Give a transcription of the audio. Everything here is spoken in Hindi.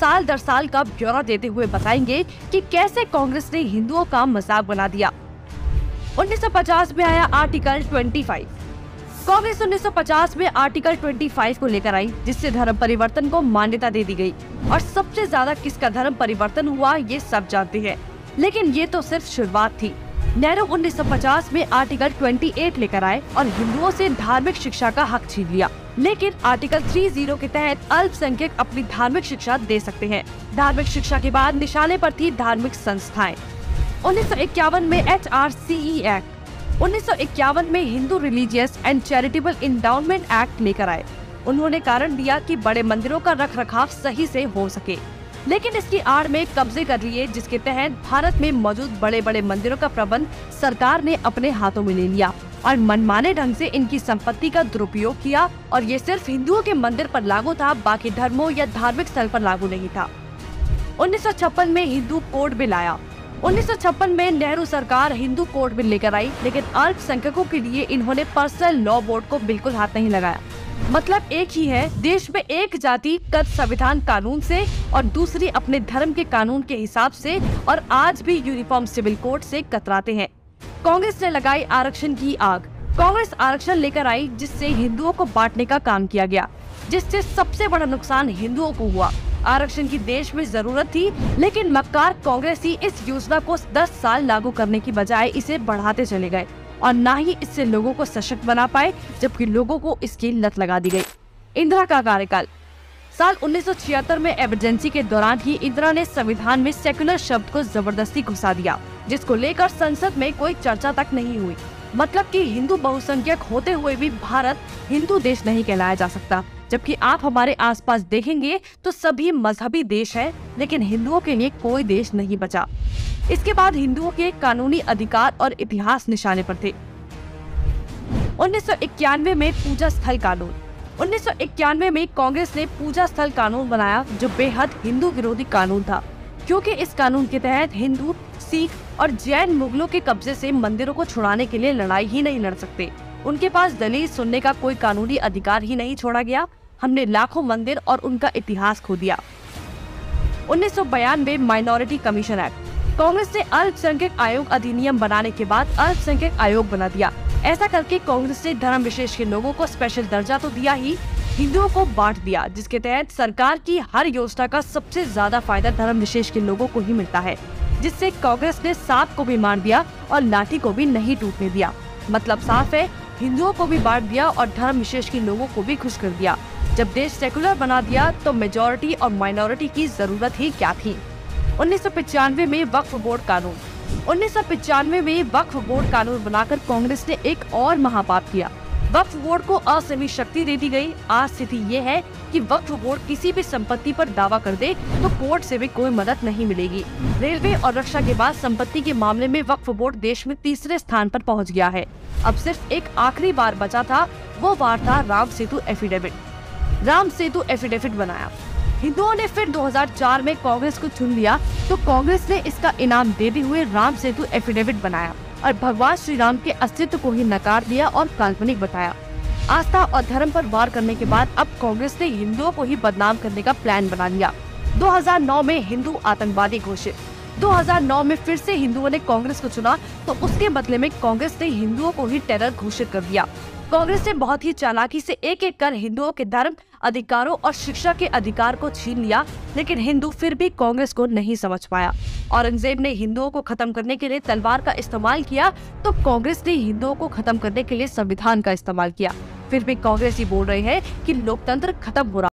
साल दर साल का ब्यौरा देते हुए बताएंगे कि कैसे कांग्रेस ने हिंदुओं का मजाक बना दिया। 1950 में आया आर्टिकल 25। कांग्रेस 1950 में आर्टिकल 25 को लेकर आई, जिससे धर्म परिवर्तन को मान्यता दे दी गई। और सबसे ज्यादा किसका धर्म परिवर्तन हुआ ये सब जानते हैं, लेकिन ये तो सिर्फ शुरुआत थी। नेहरू 1950 में आर्टिकल 28 लेकर आए और हिंदुओं से धार्मिक शिक्षा का हक छीन लिया। लेकिन आर्टिकल 30 के तहत अल्पसंख्यक अपनी धार्मिक शिक्षा दे सकते हैं। धार्मिक शिक्षा के बाद निशाने पर थी धार्मिक संस्थाएं। 1951 में HRCE एक्ट, 1951 में Hindu religious and charitable endowment act लेकर आए। उन्होंने कारण दिया कि बड़े मंदिरों का रखरखाव सही से हो सके, लेकिन इसकी आड़ में कब्जे कर लिए, जिसके तहत भारत में मौजूद बड़े बड़े मंदिरों का प्रबंध सरकार ने अपने हाथों में ले लिया और मनमाने ढंग से इनकी संपत्ति का दुरुपयोग किया। और ये सिर्फ हिंदुओं के मंदिर पर लागू था, बाकी धर्मों या धार्मिक स्थल पर लागू नहीं था। 1956 में हिंदू कोड बिल आया। 1956 में नेहरू सरकार हिंदू कोड बिल लेकर आई, लेकिन अल्पसंख्यकों के लिए इन्होंने पर्सनल लॉ बोर्ड को बिल्कुल हाथ नहीं लगाया। मतलब एक ही है, देश में एक जाति कद संविधान कानून से और दूसरी अपने धर्म के कानून के हिसाब से, और आज भी यूनिफॉर्म सिविल कोड से कतराते हैं। कांग्रेस ने लगाई आरक्षण की आग। कांग्रेस आरक्षण लेकर आई, जिससे हिंदुओं को बांटने का काम किया गया, जिससे सबसे बड़ा नुकसान हिंदुओं को हुआ। आरक्षण की देश में जरूरत थी, लेकिन मक्कार कांग्रेसी इस योजना को 10 साल लागू करने की बजाय इसे बढ़ाते चले गए और न ही इससे लोगों को सशक्त बना पाए, जबकि लोगों को इसकी लत लगा दी गई। इंदिरा का कार्यकाल। साल 1976 में इमरजेंसी के दौरान ही इंदिरा ने संविधान में सेक्युलर शब्द को जबरदस्ती घुसा दिया, जिसको लेकर संसद में कोई चर्चा तक नहीं हुई। मतलब कि हिंदू बहुसंख्यक होते हुए भी भारत हिंदू देश नहीं कहलाया जा सकता, जबकि आप हमारे आसपास देखेंगे तो सभी मजहबी देश हैं, लेकिन हिंदुओं के लिए कोई देश नहीं बचा। इसके बाद हिंदुओं के कानूनी अधिकार और इतिहास निशाने पर थे। 1991 में पूजा स्थल कानून। 1991 में कांग्रेस ने पूजा स्थल कानून बनाया, जो बेहद हिंदू विरोधी कानून था, क्योंकि इस कानून के तहत हिंदू, सिख और जैन मुगलों के कब्जे से मंदिरों को छुड़ाने के लिए लड़ाई ही नहीं लड़ सकते। उनके पास दलील सुनने का कोई कानूनी अधिकार ही नहीं छोड़ा गया। हमने लाखों मंदिर और उनका इतिहास खो दिया। 1992 माइनॉरिटी कमीशन एक्ट। कांग्रेस ने अल्पसंख्यक आयोग अधिनियम बनाने के बाद अल्पसंख्यक आयोग बना दिया। ऐसा करके कांग्रेस ने धर्म विशेष के लोगों को स्पेशल दर्जा तो दिया ही, हिंदुओं को बांट दिया, जिसके तहत सरकार की हर योजना का सबसे ज्यादा फायदा धर्म विशेष के लोगों को ही मिलता है, जिससे कांग्रेस ने सांप को भी मार दिया और लाठी को भी नहीं टूटने दिया। मतलब साफ है, हिंदुओं को भी बांट दिया और धर्म विशेष के लोगों को भी खुश कर दिया। जब देश सेकुलर बना दिया तो मेजॉरिटी और माइनॉरिटी की जरूरत ही क्या थी। 1995 में वक्फ बोर्ड कानून। 1995 में वक्फ बोर्ड कानून बनाकर कांग्रेस ने एक और महापाप किया। वक्फ बोर्ड को असीमित शक्ति दे दी गई। आज स्थिति ये है कि वक्फ बोर्ड किसी भी संपत्ति पर दावा कर दे तो कोर्ट से भी कोई मदद नहीं मिलेगी। रेलवे और रक्षा के बाद संपत्ति के मामले में वक्फ बोर्ड देश में तीसरे स्थान पर पहुंच गया है। अब सिर्फ एक आखिरी बार बचा था, वो बार था राम सेतु एफिडेविट। राम सेतु एफिडेविट बनाया। हिंदुओं ने फिर 2004 में कांग्रेस को चुन लिया, तो कांग्रेस ने इसका इनाम देते हुए राम सेतु एफिडेविट बनाया और भगवान श्री राम के अस्तित्व को ही नकार दिया और काल्पनिक बताया। आस्था और धर्म पर वार करने के बाद अब कांग्रेस ने हिंदुओं को ही बदनाम करने का प्लान बना लिया। 2009 में हिंदू आतंकवादी घोषित। 2009 में फिर से हिंदुओं ने कांग्रेस को चुना, तो उसके बदले में कांग्रेस ने हिंदुओं को ही टेरर घोषित कर दिया। कांग्रेस ने बहुत ही चालाकी से एक एक कर हिंदुओं के धर्म, अधिकारों और शिक्षा के अधिकार को छीन लिया, लेकिन हिंदू फिर भी कांग्रेस को नहीं समझ पाया। औरंगजेब ने हिंदुओं को खत्म करने के लिए तलवार का इस्तेमाल किया, तो कांग्रेस ने हिंदुओं को खत्म करने के लिए संविधान का इस्तेमाल किया। फिर भी कांग्रेस ही बोल रहे हैं कि लोकतंत्र खत्म हो रहा